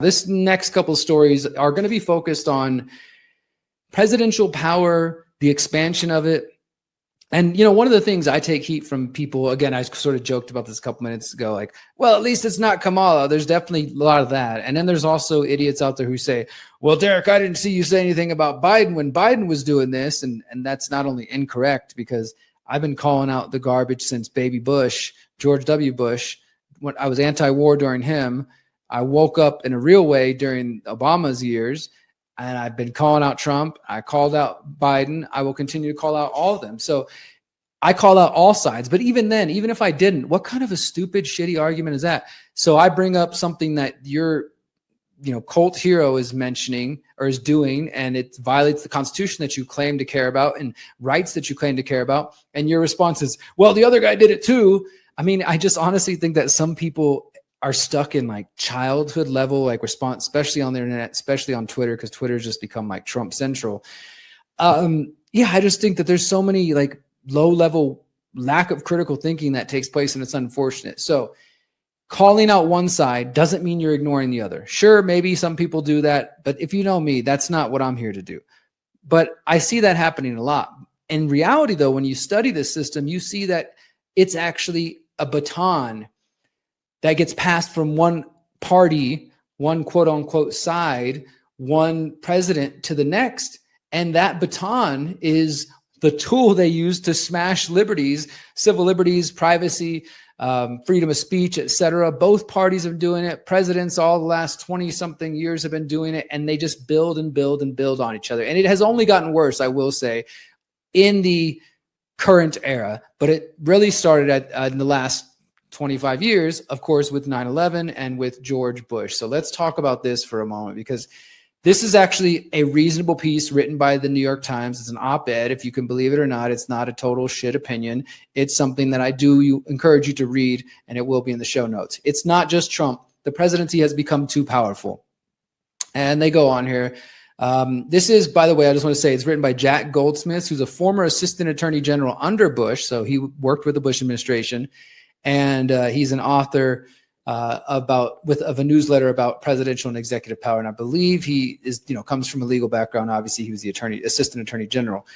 This next couple of stories are going to be focused on presidential power, the expansion of it. And, you know, one of the things I take heat from people, again, I sort of joked about this a couple minutes ago, like, well, at least it's not Kamala. There's definitely a lot of that. And then there's also idiots out there who say, well, Derrick, I didn't see you say anything about Biden when Biden was doing this. And that's not only incorrect, because I've been calling out the garbage since baby Bush, George W. Bush. When I was anti-war during him, I woke up in a real way during Obama's years, and I've been calling out Trump. I called out Biden. I will continue to call out all of them. So I call out all sides. But even then, even if I didn't, what kind of a stupid, shitty argument is that? So I bring up something that your, cult hero is mentioning or is doing, and it violates the Constitution that you claim to care about and rights that you claim to care about. And your response is, well, the other guy did it too. I mean, I just honestly think that some people are stuck in like childhood level, like response, especially on the internet, especially on Twitter, because Twitter's just become like Trump central. I just think that there's so many like low level lack of critical thinking that takes place, and it's unfortunate. So calling out one side doesn't mean you're ignoring the other. Sure, maybe some people do that, but if you know me, that's not what I'm here to do. But I see that happening a lot. In reality, though, when you study this system, you see that it's actually a baton that gets passed from one party, one quote unquote side, one president to the next. And that baton is the tool they use to smash liberties, civil liberties, privacy, freedom of speech, etc. Both parties are doing it. Presidents all the last 20 something years have been doing it, and they just build and build and build on each other. And it has only gotten worse, I will say, in the current era, but it really started in the last 25 years, of course, with 9/11 and with George Bush. So let's talk about this for a moment, because this is actually a reasonable piece written by the New York Times. It's an op-ed. If you can believe it or not, it's not a total shit opinion. It's something that I do encourage you to read, and it will be in the show notes. It's not just Trump. The presidency has become too powerful. And they go on here. This is, by the way, I just want to say, it's written by Jack Goldsmith, who's a former assistant attorney general under Bush. So he worked with the Bush administration. And he's an author of a newsletter about presidential and executive power. And I believe he is, comes from a legal background. Obviously, he was the assistant attorney general.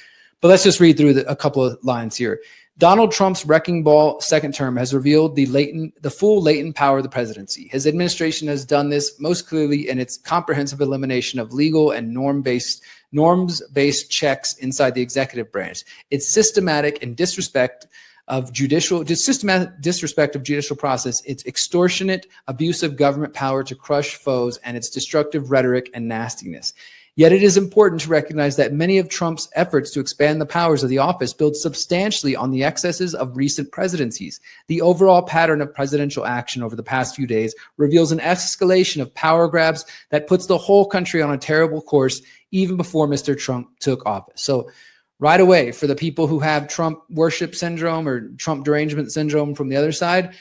But let's just read through a couple of lines here. Donald Trump's wrecking ball second term has revealed the full latent power of the presidency. His administration has done this most clearly in its comprehensive elimination of legal and norms-based checks inside the executive branch. Its systematic disrespect of judicial process, its extortionate abuse of government power to crush foes, and its destructive rhetoric and nastiness. Yet it is important to recognize that many of Trump's efforts to expand the powers of the office build substantially on the excesses of recent presidencies. The overall pattern of presidential action over the past few days reveals an escalation of power grabs that puts the whole country on a terrible course even before Mr. Trump took office. So right away, for the people who have Trump worship syndrome or Trump derangement syndrome from the other side,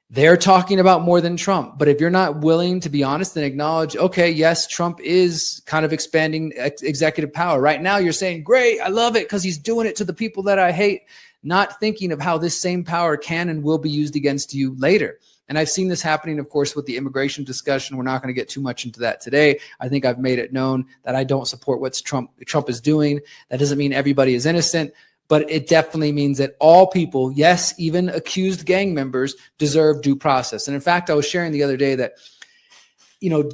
they're talking about more than Trump. But if you're not willing to be honest and acknowledge, okay, yes, Trump is kind of expanding executive power. Right now, you're saying, great, I love it because he's doing it to the people that I hate, not thinking of how this same power can and will be used against you later. And I've seen this happening, of course, with the immigration discussion. We're not going to get too much into that today. I think I've made it known that I don't support what Trump is doing. That doesn't mean everybody is innocent, but it definitely means that all people, yes, even accused gang members, deserve due process. And in fact, I was sharing the other day that,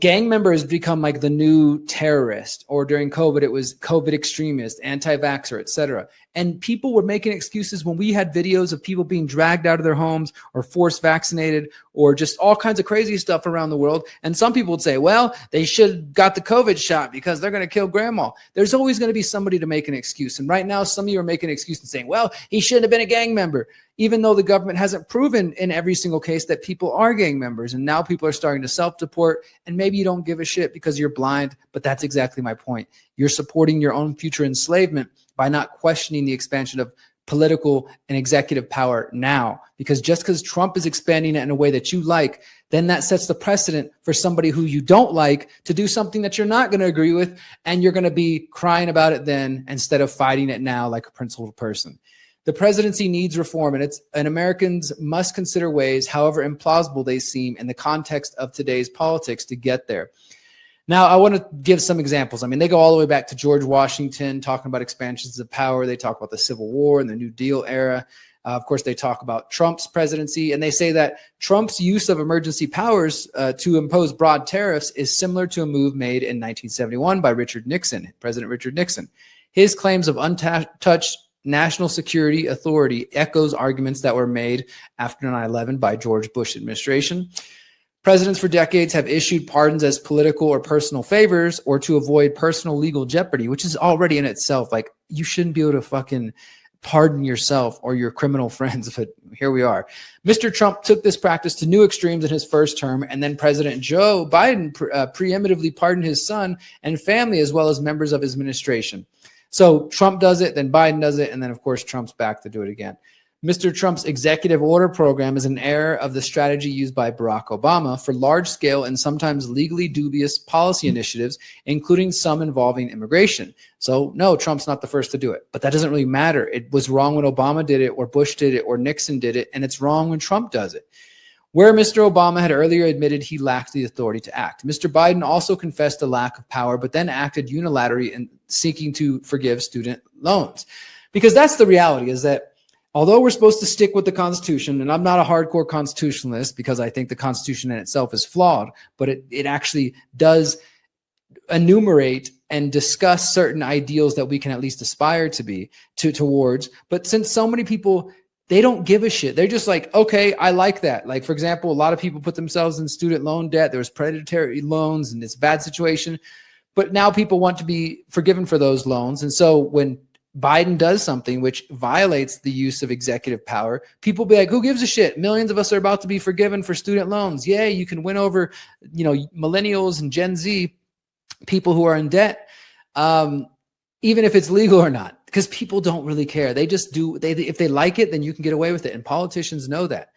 gang members become like the new terrorist, or during COVID, it was COVID extremist, anti-vaxxer, et cetera. And people were making excuses when we had videos of people being dragged out of their homes or forced vaccinated or just all kinds of crazy stuff around the world. And some people would say, well, they should have got the COVID shot because they're going to kill grandma. There's always going to be somebody to make an excuse. And right now, some of you are making an excuse and saying, well, he shouldn't have been a gang member, even though the government hasn't proven in every single case that people are gang members. And now people are starting to self-deport, and maybe you don't give a shit because you're blind, but that's exactly my point. You're supporting your own future enslavement by not questioning the expansion of political and executive power now. Because just because Trump is expanding it in a way that you like, then that sets the precedent for somebody who you don't like to do something that you're not going to agree with, and you're going to be crying about it then instead of fighting it now like a principled person. The presidency needs reform, and Americans must consider ways, however implausible they seem in the context of today's politics, to get there. Now, I want to give some examples. I mean, they go all the way back to George Washington, talking about expansions of power. They talk about the Civil War and the New Deal era. Of course, they talk about Trump's presidency, and they say that Trump's use of emergency powers to impose broad tariffs is similar to a move made in 1971 by President Richard Nixon. His claims of untouched national security authority echoes arguments that were made after 9/11 by George Bush administration. Presidents for decades have issued pardons as political or personal favors or to avoid personal legal jeopardy, which is already in itself like, you shouldn't be able to fucking pardon yourself or your criminal friends, but here we are. Mr. Trump took this practice to new extremes in his first term, and then President Joe Biden preemptively pardoned his son and family as well as members of his administration. So Trump does it, then Biden does it, and then of course Trump's back to do it again. Mr. Trump's executive order program is an error of the strategy used by Barack Obama for large-scale and sometimes legally dubious policy initiatives, including some involving immigration. So no, Trump's not the first to do it, but that doesn't really matter. It was wrong when Obama did it, or Bush did it, or Nixon did it, and it's wrong when Trump does it. Where Mr. Obama had earlier admitted he lacked the authority to act, Mr. Biden also confessed a lack of power, but then acted unilaterally in seeking to forgive student loans. Because that's the reality, is that although we're supposed to stick with the Constitution, and I'm not a hardcore constitutionalist because I think the Constitution in itself is flawed, but it actually does enumerate and discuss certain ideals that we can at least aspire to be towards. But since so many people, they don't give a shit. They're just like, okay, I like that. Like, for example, a lot of people put themselves in student loan debt. There was predatory loans and it's a bad situation. But now people want to be forgiven for those loans. And so when Biden does something which violates the use of executive power, people be like, who gives a shit? Millions of us are about to be forgiven for student loans. Yeah, you can win over, millennials and Gen Z, people who are in debt, even if it's legal or not, because people don't really care. They just do. If they like it, then you can get away with it. And politicians know that.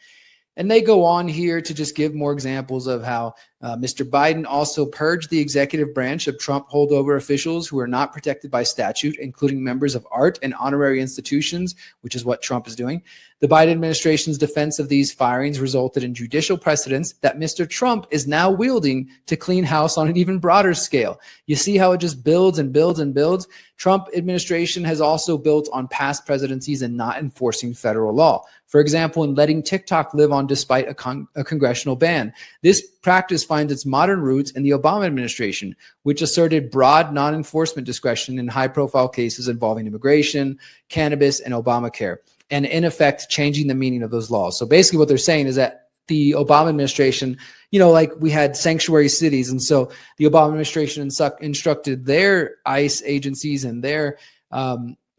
And they go on here to just give more examples of how Mr. Biden also purged the executive branch of Trump holdover officials who are not protected by statute, including members of art and honorary institutions, which is what Trump is doing. The Biden administration's defense of these firings resulted in judicial precedents that Mr. Trump is now wielding to clean house on an even broader scale. You see how it just builds and builds and builds? Trump administration has also built on past presidencies and not enforcing federal law. For example, in letting TikTok live on despite a congressional ban. This practice finds its modern roots in the Obama administration, which asserted broad non-enforcement discretion in high-profile cases involving immigration, cannabis, and Obamacare, and in effect changing the meaning of those laws. So basically what they're saying is that the Obama administration, like we had sanctuary cities, and so the Obama administration instructed their ICE agencies and their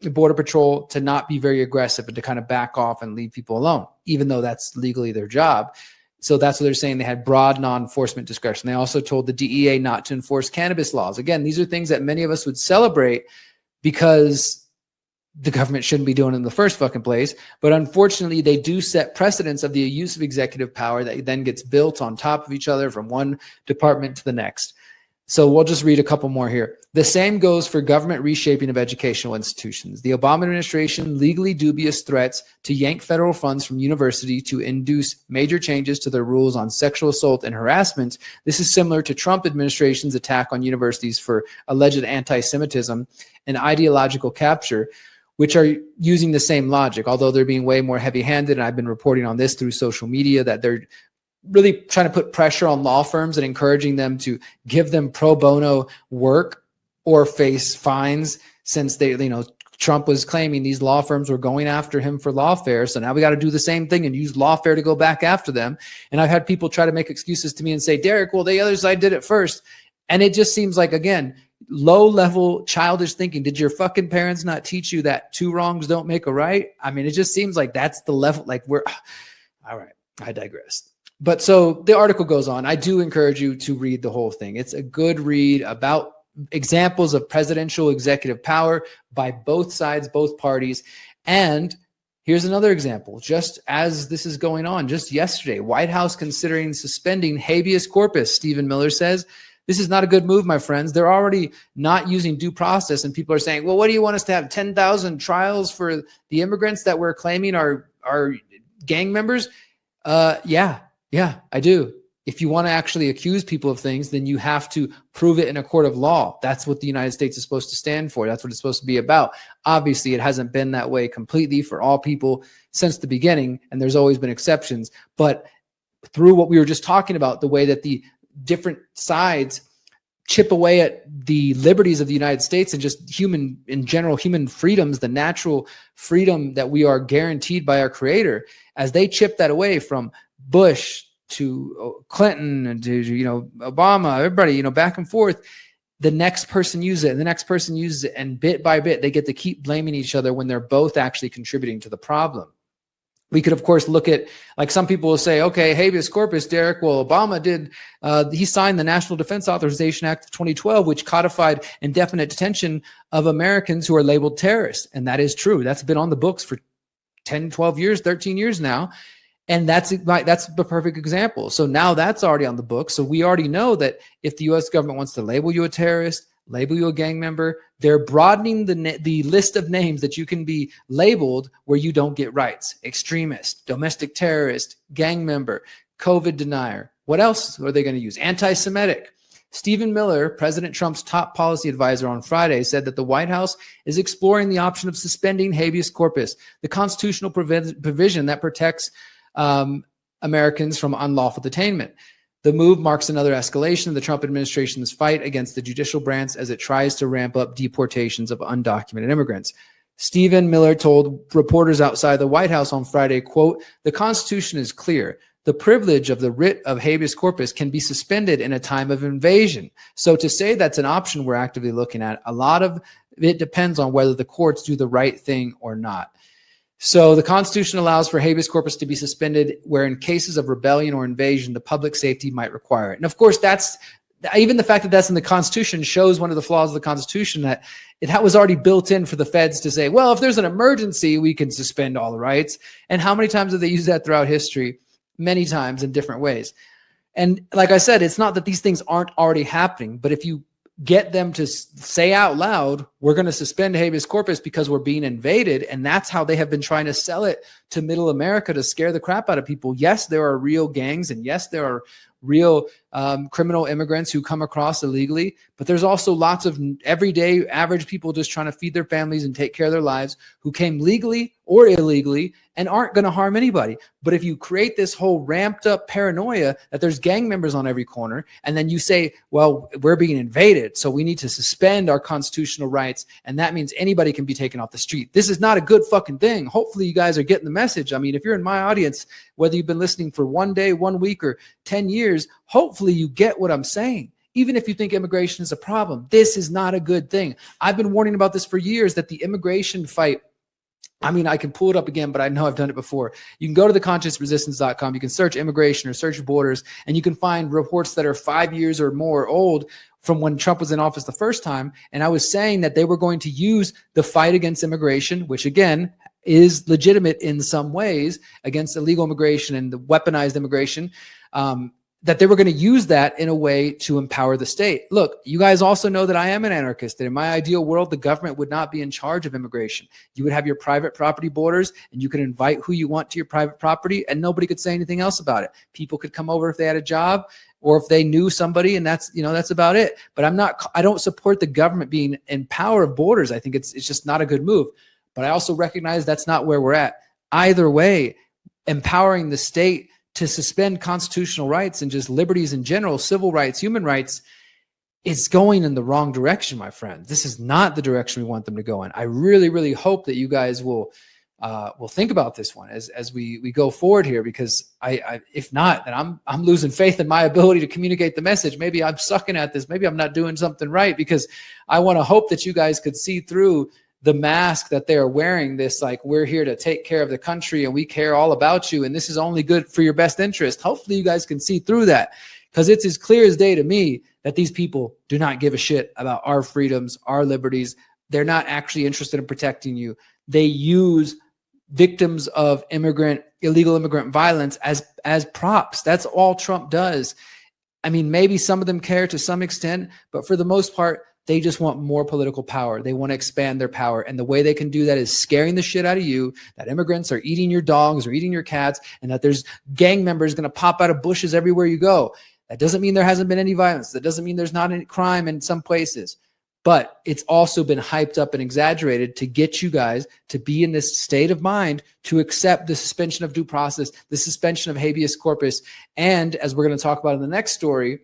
Border Patrol to not be very aggressive and to kind of back off and leave people alone, even though that's legally their job. So that's what they're saying. They had broad non-enforcement discretion. They also told the DEA not to enforce cannabis laws. Again, these are things that many of us would celebrate because the government shouldn't be doing it in the first fucking place. But unfortunately, they do set precedents of the use of executive power that then gets built on top of each other from one department to the next. So we'll just read a couple more here. The same goes for government reshaping of educational institutions. The Obama administration legally dubious threats to yank federal funds from university to induce major changes to their rules on sexual assault and harassment. This is similar to Trump administration's attack on universities for alleged anti-Semitism and ideological capture, which are using the same logic, although they're being way more heavy-handed. And I've been reporting on this through social media that they're really trying to put pressure on law firms and encouraging them to give them pro bono work or face fines, since Trump was claiming these law firms were going after him for lawfare. So now we got to do the same thing and use lawfare to go back after them. And I've had people try to make excuses to me and say, Derrick, well, the other side did it first. And it just seems like, again, low-level childish thinking. Did your fucking parents not teach you that two wrongs don't make a right? I mean, it just seems like that's the level. Like all right, I digress. But so the article goes on. I do encourage you to read the whole thing. It's a good read about examples of presidential executive power by both sides, both parties. And here's another example. Just as this is going on, just yesterday, White House considering suspending habeas corpus, Stephen Miller says. This is not a good move, my friends. They're already not using due process, and people are saying, well, what do you want us to have 10,000 trials for the immigrants that we're claiming are gang members? Yeah, I do. If you want to actually accuse people of things, then you have to prove it in a court of law. That's what the United States is supposed to stand for. That's what it's supposed to be about. Obviously, it hasn't been that way completely for all people since the beginning, and there's always been exceptions. But through what we were just talking about, the way that the different sides chip away at the liberties of the United States and just human freedoms, the natural freedom that we are guaranteed by our Creator, as they chip that away from Bush to Clinton and to, Obama, everybody, back and forth, the next person uses it and the next person uses it. And bit by bit, they get to keep blaming each other when they're both actually contributing to the problem. We could, of course, look at, like some people will say, okay, habeas corpus, Derrick, well, Obama did, he signed the National Defense Authorization Act of 2012, which codified indefinite detention of Americans who are labeled terrorists. And that is true. That's been on the books for 10, 12 years, 13 years now. And that's the perfect example. So now that's already on the books. So we already know that if the U.S. government wants to label you a terrorist, label you a gang member, they're broadening the list of names that you can be labeled where you don't get rights. Extremist, domestic terrorist, gang member, COVID denier. What else are they going to use? Anti-Semitic. Stephen Miller, President Trump's top policy advisor, on Friday said that the White House is exploring the option of suspending habeas corpus, the constitutional provision that protects Americans from unlawful detainment. The move marks another escalation of the Trump administration's fight against the judicial branch as it tries to ramp up deportations of undocumented immigrants. Stephen Miller told reporters outside the White House on Friday, quote, "The Constitution is clear. The privilege of the writ of habeas corpus can be suspended in a time of invasion." So to say that's an option we're actively looking at, a lot of it depends on whether the courts do the right thing or not. So the Constitution allows for habeas corpus to be suspended where in cases of rebellion or invasion, the public safety might require it. And of course, that's even the fact that that's in the Constitution shows one of the flaws of the Constitution, that that was already built in for the feds to say, well, if there's an emergency, we can suspend all the rights. And how many times have they used that throughout history? Many times in different ways. And like I said, it's not that these things aren't already happening, but if you get them to say out loud, we're going to suspend habeas corpus because we're being invaded. And that's how they have been trying to sell it to middle America to scare the crap out of people. Yes, there are real gangs, and yes, there are real criminal immigrants who come across illegally, but there's also lots of everyday average people just trying to feed their families and take care of their lives who came legally or illegally and aren't going to harm anybody. But if you create this whole ramped up paranoia that there's gang members on every corner, and then you say, well, we're being invaded, so we need to suspend our constitutional rights, and that means anybody can be taken off the street. This is not a good fucking thing. Hopefully you guys are getting the message. I mean, if you're in my audience, whether you've been listening for 1 day, 1 week, or 10 years, hopefully you get what I'm saying. Even if you think immigration is a problem, this is not a good thing. I've been warning about this for years, that the immigration fight, I mean, I can pull it up again, but I know I've done it before. You can go to theconsciousresistance.com. You can search immigration or search borders, and you can find reports that are 5 years or more old from when Trump was in office the first time. And I was saying that they were going to use the fight against immigration, which again is legitimate in some ways, against illegal immigration and the weaponized immigration, that they were going to use that in a way to empower the state. Look, you guys also know that I am an anarchist, that in my ideal world, the government would not be in charge of immigration. You would have your private property borders, and you could invite who you want to your private property, and nobody could say anything else about it. People could come over if they had a job or if they knew somebody, and that's about it. But I don't support the government being in power of borders. I think it's just not a good move. But I also recognize that's not where we're at. Either way, empowering the state to suspend constitutional rights and just liberties in general, civil rights, human rights, is going in the wrong direction, my friend. This is not the direction we want them to go in. I really, really hope that you guys will think about this one as we go forward here, because if not, then I'm losing faith in my ability to communicate the message. Maybe I'm sucking at this. Maybe I'm not doing something right, because I want to hope that you guys could see through the mask that they're wearing, this like, we're here to take care of the country and we care all about you and this is only good for your best interest. Hopefully you guys can see through that, because it's as clear as day to me that these people do not give a shit about our freedoms, our liberties. They're not actually interested in protecting you. They use victims of illegal immigrant violence as props. That's all Trump does. I mean, maybe some of them care to some extent, but for the most part, they just want more political power. They want to expand their power. And the way they can do that is scaring the shit out of you, that immigrants are eating your dogs or eating your cats, and that there's gang members going to pop out of bushes everywhere you go. That doesn't mean there hasn't been any violence. That doesn't mean there's not any crime in some places. But it's also been hyped up and exaggerated to get you guys to be in this state of mind to accept the suspension of due process, the suspension of habeas corpus, and as we're going to talk about in the next story,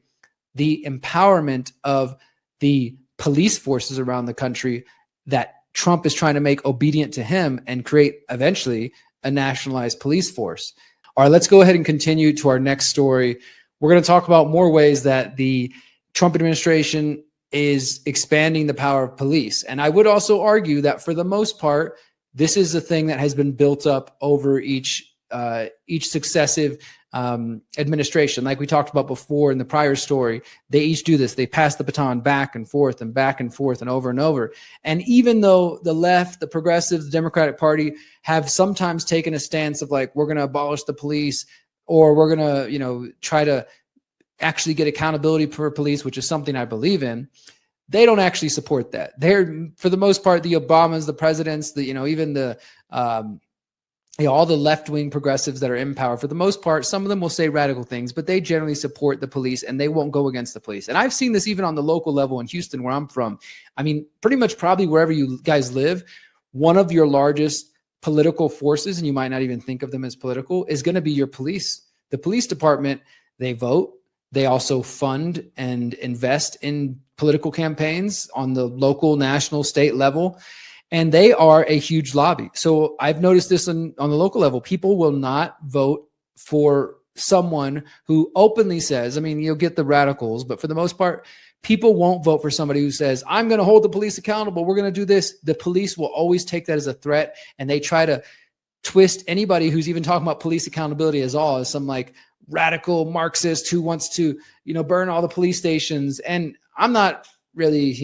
the empowerment of the police forces around the country that Trump is trying to make obedient to him and create eventually a nationalized police force. All right, let's go ahead and continue to our next story. We're going to talk about more ways that the Trump administration is expanding the power of police. And I would also argue that for the most part, this is a thing that has been built up over each successive administration. Like we talked about before in the prior story, they each do this. They pass the baton back and forth and back and forth and over and over. And even though the left, the progressives, the Democratic Party have sometimes taken a stance of like, we're going to abolish the police, or we're going to, try to actually get accountability for police, which is something I believe in, they don't actually support that. They're, for the most part, the Obamas, the presidents, even the all the left-wing progressives that are in power, for the most part, some of them will say radical things, but they generally support the police and they won't go against the police. And I've seen this even on the local level in Houston, where I'm from. I mean, pretty much probably wherever you guys live, one of your largest political forces, and you might not even think of them as political, is going to be your police. The police department, they vote. They also fund and invest in political campaigns on the local, national, state level. And they are a huge lobby. So I've noticed this on the local level. People will not vote for someone who openly says, I mean, you'll get the radicals, but for the most part, people won't vote for somebody who says, I'm going to hold the police accountable. We're going to do this. The police will always take that as a threat. And they try to twist anybody who's even talking about police accountability as some like radical Marxist who wants to, burn all the police stations. And I'm not really,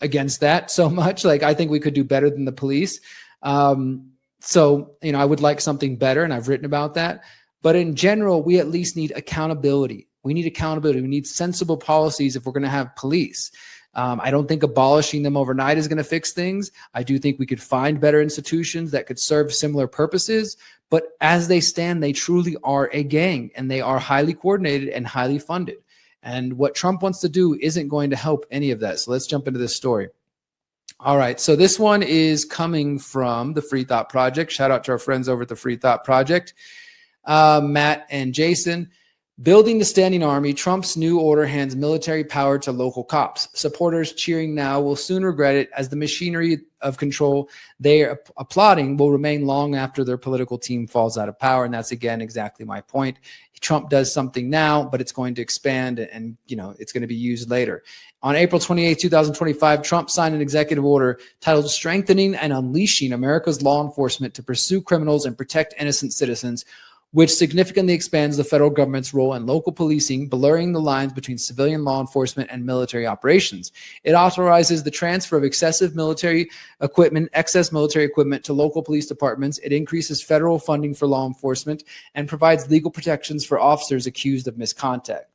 against that so much. Like, I think we could do better than the police. So, I would like something better, and I've written about that. But in general, we at least need accountability. We need accountability. We need sensible policies if we're going to have police. I don't think abolishing them overnight is going to fix things. I do think we could find better institutions that could serve similar purposes. But as they stand, they truly are a gang, and they are highly coordinated and highly funded. And what Trump wants to do isn't going to help any of that. So let's jump into this story. All right. So this one is coming from the Free Thought Project. Shout out to our friends over at the Free Thought Project, Matt and Jason. Building the standing army, Trump's new order hands military power to local cops. Supporters cheering now will soon regret it, as the machinery of control they are applauding will remain long after their political team falls out of power. And that's, again, exactly my point. Trump does something now, but it's going to expand and, it's going to be used later. On April 28, 2025, Trump signed an executive order titled Strengthening and Unleashing America's Law Enforcement to Pursue Criminals and Protect Innocent Citizens, which significantly expands the federal government's role in local policing, blurring the lines between civilian law enforcement and military operations. It authorizes the transfer of excess military equipment to local police departments. It increases federal funding for law enforcement and provides legal protections for officers accused of misconduct.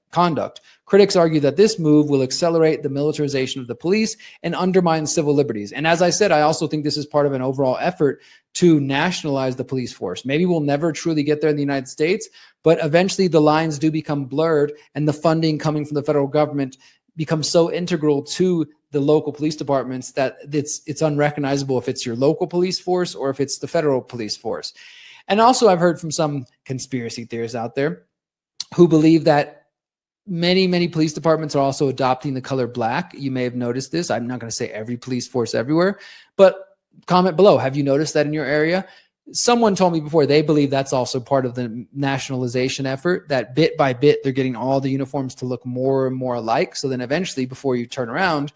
Critics argue that this move will accelerate the militarization of the police and undermine civil liberties. And as I said, I also think this is part of an overall effort to nationalize the police force. Maybe we'll never truly get there in the United States, but eventually the lines do become blurred, and the funding coming from the federal government becomes so integral to the local police departments that it's unrecognizable if it's your local police force or if it's the federal police force. And also, I've heard from some conspiracy theorists out there who believe that many police departments are also adopting the color black. You may have noticed this. I'm not going to say every police force everywhere, but comment below. Have you noticed that in your area? Someone told me before they believe that's also part of the nationalization effort, that bit by bit, they're getting all the uniforms to look more and more alike. So then eventually, before you turn around,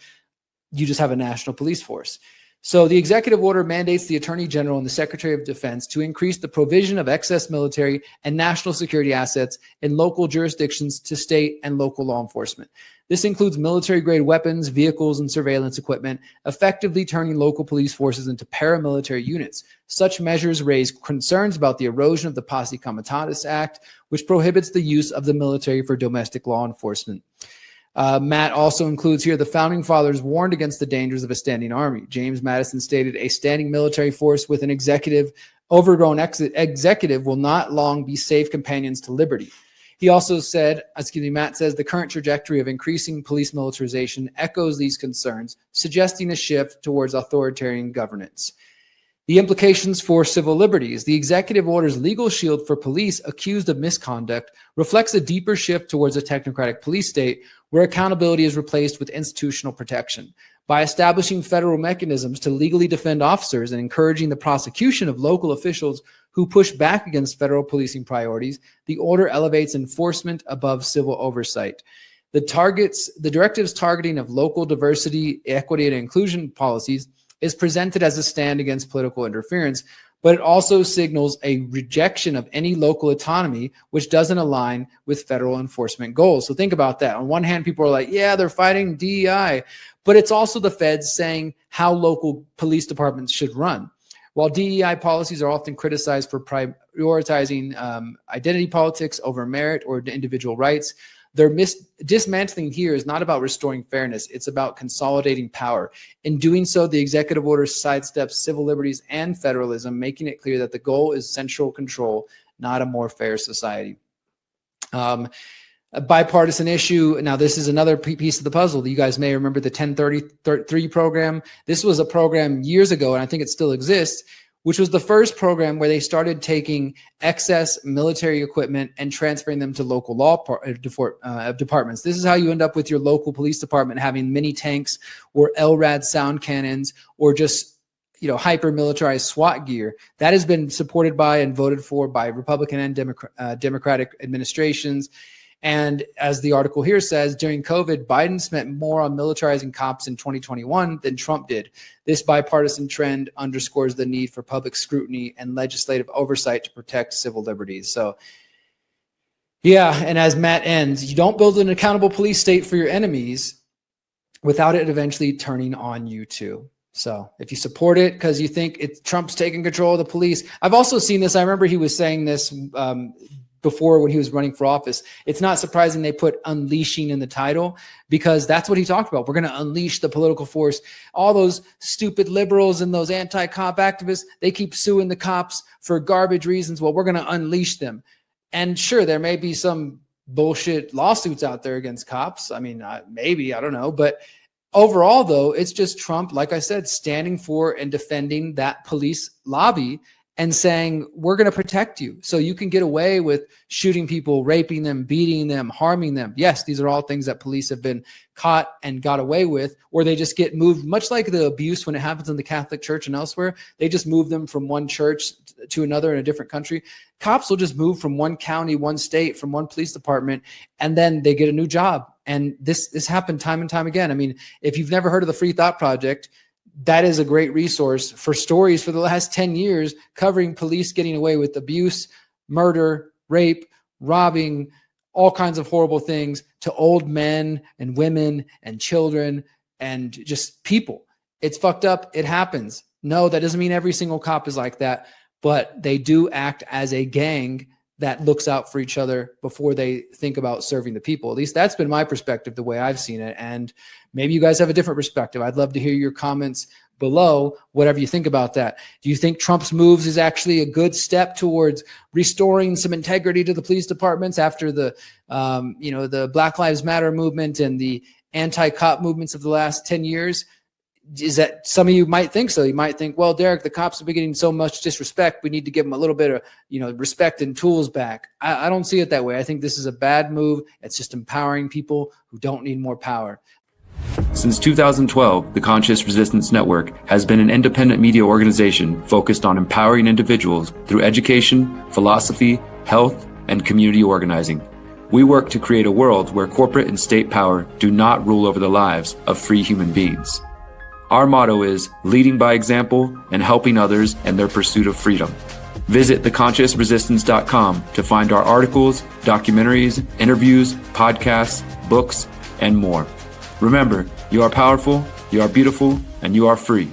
you just have a national police force. So the executive order mandates the Attorney General and the Secretary of Defense to increase the provision of excess military and national security assets in local jurisdictions to state and local law enforcement. This includes military-grade weapons, vehicles, and surveillance equipment, effectively turning local police forces into paramilitary units. Such measures raise concerns about the erosion of the Posse Comitatus Act, which prohibits the use of the military for domestic law enforcement. Matt also includes here, the founding fathers warned against the dangers of a standing army. James Madison stated, a standing military force with an overgrown executive will not long be safe companions to liberty. He also said, Matt says, the current trajectory of increasing police militarization echoes these concerns, suggesting a shift towards authoritarian governance. The implications for civil liberties. The executive order's legal shield for police accused of misconduct reflects a deeper shift towards a technocratic police state where accountability is replaced with institutional protection. By establishing federal mechanisms to legally defend officers and encouraging the prosecution of local officials who push back against federal policing priorities, the order elevates enforcement above civil oversight. The directive's targeting of local diversity, equity, and inclusion policies is presented as a stand against political interference, but it also signals a rejection of any local autonomy, which doesn't align with federal enforcement goals. So think about that. On one hand, people are like, yeah, they're fighting DEI, but it's also the feds saying how local police departments should run. While DEI policies are often criticized for prioritizing identity politics over merit or individual rights, their dismantling here is not about restoring fairness. It's about consolidating power. In doing so, the executive order sidesteps civil liberties and federalism, making it clear that the goal is central control, not a more fair society. A bipartisan issue. Now, this is another piece of the puzzle. You guys may remember the 1033 program. This was a program years ago, and I think it still exists, which was the first program where they started taking excess military equipment and transferring them to local law departments. This is how you end up with your local police department having mini tanks or LRAD sound cannons or just hyper militarized SWAT gear. That has been supported by and voted for by Republican and Democratic administrations. And as the article here says, during COVID, Biden spent more on militarizing cops in 2021 than Trump did. This bipartisan trend underscores the need for public scrutiny and legislative oversight to protect civil liberties. So, yeah, and as Matt ends, you don't build an accountable police state for your enemies without it eventually turning on you too. So if you support it because you think Trump's taking control of the police. I've also seen this. I remember he was saying this before when he was running for office. It's not surprising they put unleashing in the title because that's what he talked about. We're going to unleash the political force. All those stupid liberals and those anti-cop activists, they keep suing the cops for garbage reasons. Well, we're going to unleash them. And sure, there may be some bullshit lawsuits out there against cops. I mean, maybe, I don't know. But overall, though, it's just Trump, like I said, standing for and defending that police lobby and saying, we're going to protect you so you can get away with shooting people, raping them, beating them, harming them. Yes, these are all things that police have been caught and got away with, or they just get moved, much like the abuse when it happens in the Catholic Church and elsewhere. They just move them from one church to another in a different country. Cops will just move from one county, one state, from one police department, and then they get a new job. And this happened time and time again. I mean, if you've never heard of the Free Thought Project, that is a great resource for stories for the last 10 years covering police getting away with abuse, murder, rape, robbing, all kinds of horrible things to old men and women and children and just people. It's fucked up. It happens. No, that doesn't mean every single cop is like that, but they do act as a gang that looks out for each other before they think about serving the people. At least that's been my perspective, the way I've seen it. And maybe you guys have a different perspective. I'd love to hear your comments below, whatever you think about that. Do you think Trump's moves is actually a good step towards restoring some integrity to the police departments after the Black Lives Matter movement and the anti-cop movements of the last 10 years? Is that some of you might think so? You might think, well, Derrick, the cops have been getting so much disrespect. We need to give them a little bit of, respect and tools back. I don't see it that way. I think this is a bad move. It's just empowering people who don't need more power. Since 2012, the Conscious Resistance Network has been an independent media organization focused on empowering individuals through education, philosophy, health, and community organizing. We work to create a world where corporate and state power do not rule over the lives of free human beings. Our motto is leading by example and helping others in their pursuit of freedom. Visit theconsciousresistance.com to find our articles, documentaries, interviews, podcasts, books, and more. Remember, you are powerful, you are beautiful, and you are free.